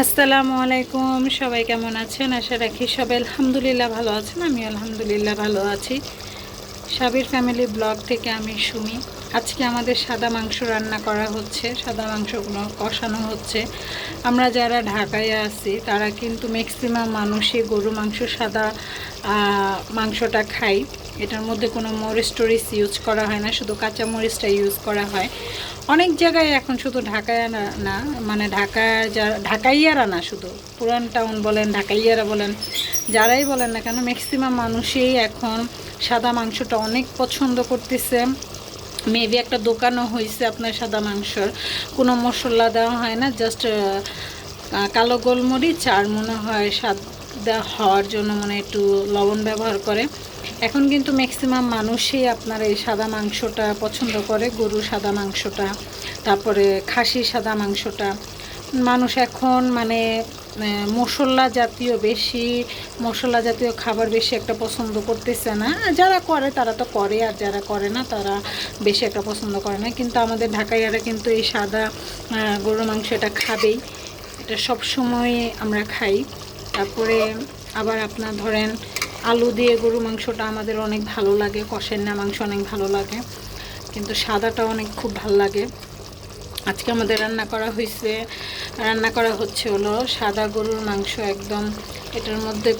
আসসালামু আলাইকুম। সবাই কেমন আছেন? আশা রাখি সবাই আলহামদুলিল্লাহ ভালো আছেন। আমি আলহামদুলিল্লাহ ভালো আছি। সাবির ফ্যামিলি ব্লগ থেকে আমি সুমি। আজকে আমাদের সাদা মাংস রান্না করা হচ্ছে। সাদা মাংসগুলো কষানো হচ্ছে। আমরা যারা ঢাকায় আছি তারা কিন্তু ম্যাক্সিমাম মানুষই গরু মাংস সাদা মাংসটা খাই। এটার মধ্যে কোনো মরিচ টরিচ ইউজ করা হয় না, শুধু কাঁচা মরিচটা ইউজ করা হয়। অনেক জায়গায় এখন শুধু ঢাকায় না, মানে ঢাকাইয়ারা না, শুধু পুরান টাউন বলেন, ঢাকাইয়ারা বলেন, যারাই বলেন না কেন, ম্যাক্সিমাম মানুষই এখন সাদা মাংসটা অনেক পছন্দ করতেছে। মেবি একটা দোকানও হয়েছে আপনার সাদা মাংসর, কোনো মশলা দেওয়া হয় না, জাস্ট কালো গোলমরিচ আর মনে হয় সাদা হওয়ার জন্য মনে একটু লবণ ব্যবহার করে। এখন কিন্তু ম্যাক্সিমাম মানুষই আপনার এই সাদা মাংসটা পছন্দ করে, গরু সাদা মাংসটা, তারপরে খাসি সাদা মাংসটা। মানুষ এখন মানে মশলা জাতীয় খাবার বেশি একটা পছন্দ করতেছে না। যারা করে তারা তো করে, আর যারা করে না তারা বেশি একটা পছন্দ করে না। কিন্তু আমাদের ঢাকাইয়ারা কিন্তু এই সাদা গরুর মাংস এটা খাবেই, এটা সব সময় আমরা খাই। তারপরে আবার আপনার ধরেন আলু দিয়ে গরু মাংসটা আমাদের অনেক ভালো লাগে, কষের না মাংস অনেক ভালো লাগে, কিন্তু সাদাটা অনেক খুব ভালো লাগে। আজকে আমাদের রান্না করা হচ্ছে হলো সাদা গরুর মাংস একদম। এটার মধ্যে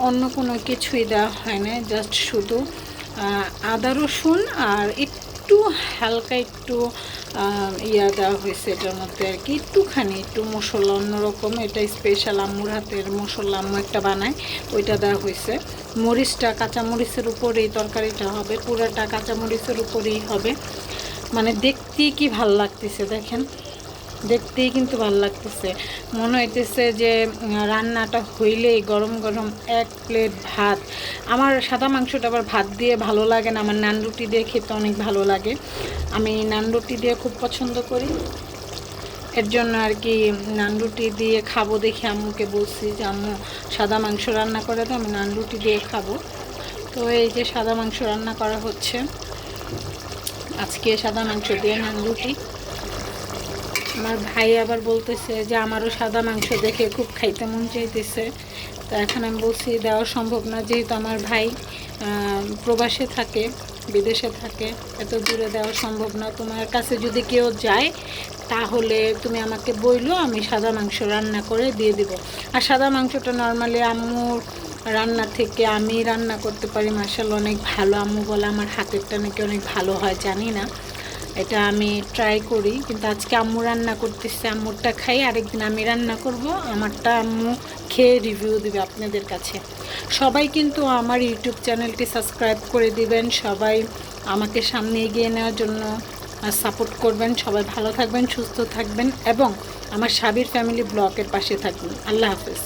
অন্য কোনো কিছুই দেওয়া হয় না, জাস্ট শুধু আদা রসুন আর একটু হালকা একটু দেওয়া হয়েছে এটার মধ্যে আর কি, একটু মশলা অন্যরকম, এটা স্পেশাল আম্মুর হাতের মশলা, আম্মু একটা বানায়, ওইটা দেওয়া হয়েছে। মরিচটা কাঁচামরিচের উপরেই তরকারিটা হবে, পুরাটা কাঁচামরিচের উপরেই হবে। মানে দেখতেই কি ভাল লাগতেছে, দেখেন, দেখতেই কিন্তু ভাল লাগতেছে। মনে হইতেছে যে রান্নাটা হইলেই গরম গরম এক প্লেট ভাত। আমার সাদা মাংসটা আবার ভাত দিয়ে ভালো লাগে না, আমার নান রুটি দিয়ে খেতে অনেক ভালো লাগে। আমি নান রুটি দিয়ে খুব পছন্দ করি, এর জন্য আর কি নান রুটি দিয়ে খাবো দেখে আম্মুকে বলছি যে আম্মু সাদা মাংস রান্না করে তো, আমি নান রুটি দিয়ে খাবো। তো এই যে সাদা মাংস রান্না করা হচ্ছে আজকে, সাদা মাংস দিয়ে নান রুটি। আমার ভাই আবার বলতেছে যে আমারও সাদা মাংস দেখে খুব খাইতে মন চাইতেছে। তো এখন আমি বলছি দেওয়া সম্ভব না, যেহেতু আমার ভাই প্রবাসে থাকে, বিদেশে থাকে, এত দূরে দেওয়া সম্ভব না। তোমার কাছে যদি কেউ যায় তাহলে তুমি আমাকে বইলো, আমি সাদা মাংস রান্না করে দিয়ে দিব। আর সাদা মাংসটা নর্মালি আম্মুর রান্না থেকে আমি রান্না করতে পারি মাশাআল্লাহ অনেক ভালো। আম্মু বলে আমার হাতেরটা নাকি অনেক ভালো হয়, জানি না, এটা আমি ট্রাই করি। কিন্তু আজকে আম্মু রান্না করতেছে, আম্মুরটা খাই, আরেকদিন আমি রান্না করব, আমারটা আম্মু খেয়ে রিভিউ দিবে আপনাদের কাছে। সবাই কিন্তু আমার ইউটিউব চ্যানেলটি সাবস্ক্রাইব করে দিবেন, সবাই আমাকে সামনে এগিয়ে নেওয়ার জন্য সাপোর্ট করবেন। সবাই ভালো থাকবেন, সুস্থ থাকবেন এবং আমার সাবির ফ্যামিলি ব্লগের পাশে থাকবেন। আল্লাহ হাফেজ।